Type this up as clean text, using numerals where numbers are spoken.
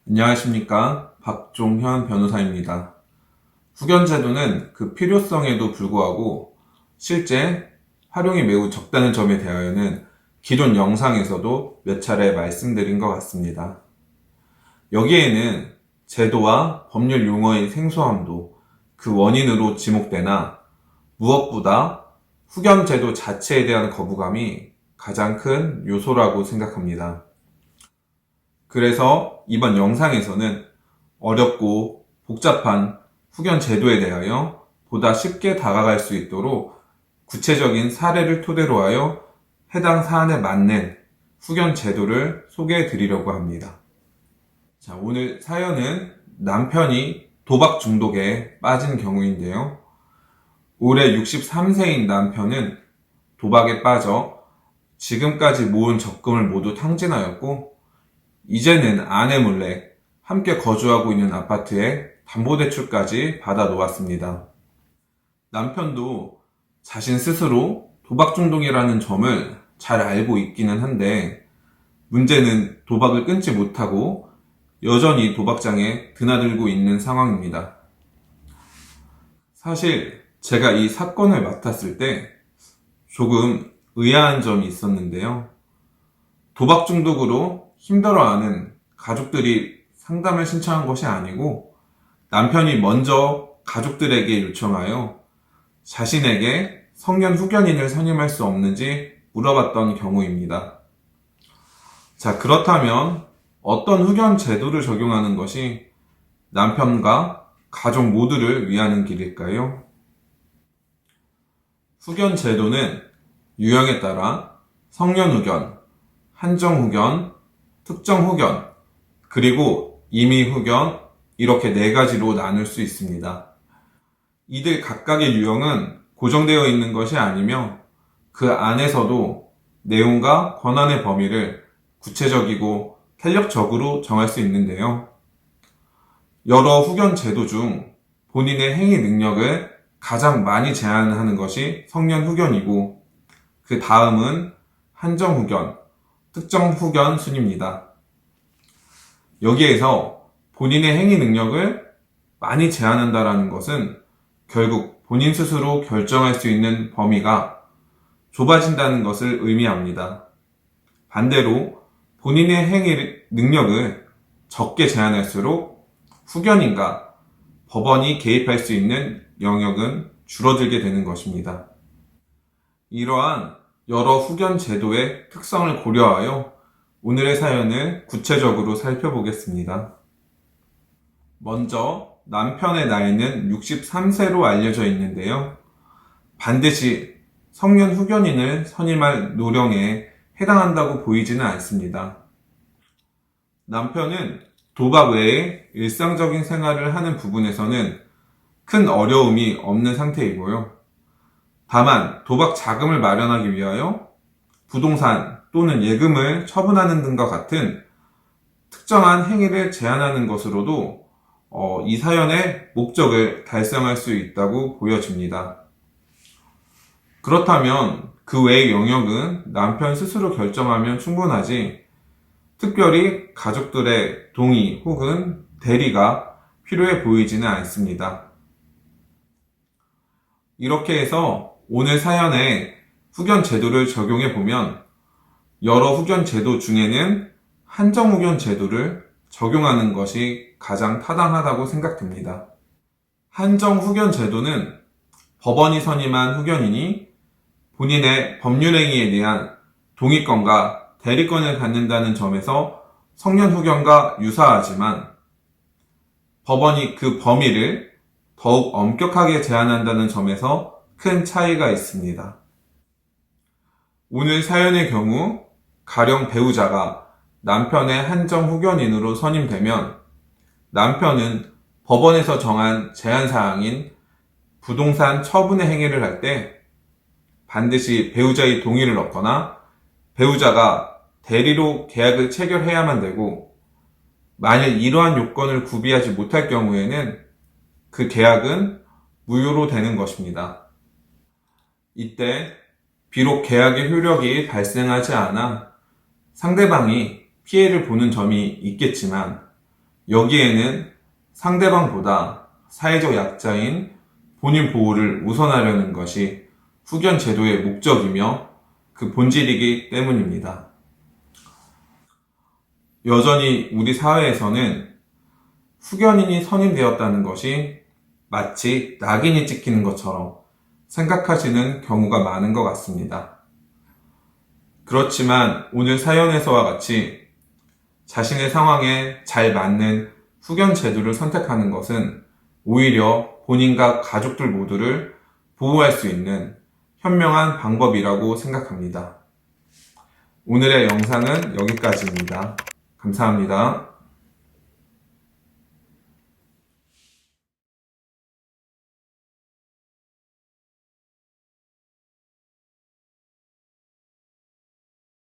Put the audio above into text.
안녕하십니까. 박종현 변호사입니다. 후견제도는 그 필요성에도 불구하고 실제 활용이 매우 적다는 점에 대하여는 기존 영상에서도 몇 차례 말씀드린 것 같습니다. 여기에는 제도와 법률 용어의 생소함도 그 원인으로 지목되나 무엇보다 후견제도 자체에 대한 거부감이 가장 큰 요소라고 생각합니다. 그래서 이번 영상에서는 어렵고 복잡한 후견 제도에 대하여 보다 쉽게 다가갈 수 있도록 구체적인 사례를 토대로 하여 해당 사안에 맞는 후견 제도를 소개해 드리려고 합니다. 자, 오늘 사연은 남편이 도박 중독에 빠진 경우인데요. 올해 63세인 남편은 도박에 빠져 지금까지 모은 적금을 모두 탕진하였고 이제는 아내 몰래 함께 거주하고 있는 아파트에 담보대출까지 받아 놓았습니다. 남편도 자신 스스로 도박 중독이라는 점을 잘 알고 있기는 한데 문제는 도박을 끊지 못하고 여전히 도박장에 드나들고 있는 상황입니다. 사실 제가 이 사건을 맡았을 때 조금 의아한 점이 있었는데요. 도박 중독으로 힘들어하는 가족들이 상담을 신청한 것이 아니고 남편이 먼저 가족들에게 요청하여 자신에게 성년 후견인을 선임할 수 없는지 물어봤던 경우입니다. 자, 그렇다면 어떤 후견 제도를 적용하는 것이 남편과 가족 모두를 위하는 길일까요? 후견 제도는 유형에 따라 성년 후견, 한정 후견, 특정 후견, 그리고 임의 후견 이렇게 네 가지로 나눌 수 있습니다. 이들 각각의 유형은 고정되어 있는 것이 아니며 그 안에서도 내용과 권한의 범위를 구체적이고 탄력적으로 정할 수 있는데요. 여러 후견 제도 중 본인의 행위 능력을 가장 많이 제한하는 것이 성년 후견이고 그 다음은 한정 후견, 특정 후견 순입니다. 여기에서 본인의 행위 능력을 많이 제한한다는 것은 결국 본인 스스로 결정할 수 있는 범위가 좁아진다는 것을 의미합니다. 반대로 본인의 행위 능력을 적게 제한할수록 후견인과 법원이 개입할 수 있는 영역은 줄어들게 되는 것입니다. 이러한 여러 후견 제도의 특성을 고려하여 오늘의 사연을 구체적으로 살펴보겠습니다. 먼저 남편의 나이는 63세로 알려져 있는데요. 반드시 성년 후견인을 선임할 노령에 해당한다고 보이지는 않습니다. 남편은 도박 외에 일상적인 생활을 하는 부분에서는 큰 어려움이 없는 상태이고요. 다만 도박 자금을 마련하기 위하여 부동산 또는 예금을 처분하는 등과 같은 특정한 행위를 제한하는 것으로도 이 사연의 목적을 달성할 수 있다고 보여집니다. 그렇다면 그 외의 영역은 남편 스스로 결정하면 충분하지 특별히 가족들의 동의 혹은 대리가 필요해 보이지는 않습니다. 이렇게 해서 오늘 사연에 후견 제도를 적용해 보면 여러 후견 제도 중에는 한정 후견 제도를 적용하는 것이 가장 타당하다고 생각됩니다. 한정 후견 제도는 법원이 선임한 후견인이 본인의 법률 행위에 대한 동의권과 대리권을 갖는다는 점에서 성년 후견과 유사하지만 법원이 그 범위를 더욱 엄격하게 제한한다는 점에서 큰 차이가 있습니다. 오늘 사연의 경우 가령 배우자가 남편의 한정 후견인으로 선임되면 남편은 법원에서 정한 제한사항인 부동산 처분의 행위를 할 때 반드시 배우자의 동의를 얻거나 배우자가 대리로 계약을 체결해야만 되고 만일 이러한 요건을 구비하지 못할 경우에는 그 계약은 무효로 되는 것입니다. 이때 비록 계약의 효력이 발생하지 않아 상대방이 피해를 보는 점이 있겠지만 여기에는 상대방보다 사회적 약자인 본인 보호를 우선하려는 것이 후견 제도의 목적이며 그 본질이기 때문입니다. 여전히 우리 사회에서는 후견인이 선임되었다는 것이 마치 낙인이 찍히는 것처럼 생각하시는 경우가 많은 것 같습니다. 그렇지만 오늘 사연에서와 같이 자신의 상황에 잘 맞는 후견 제도를 선택하는 것은 오히려 본인과 가족들 모두를 보호할 수 있는 현명한 방법이라고 생각합니다. 오늘의 영상은 여기까지입니다. 감사합니다.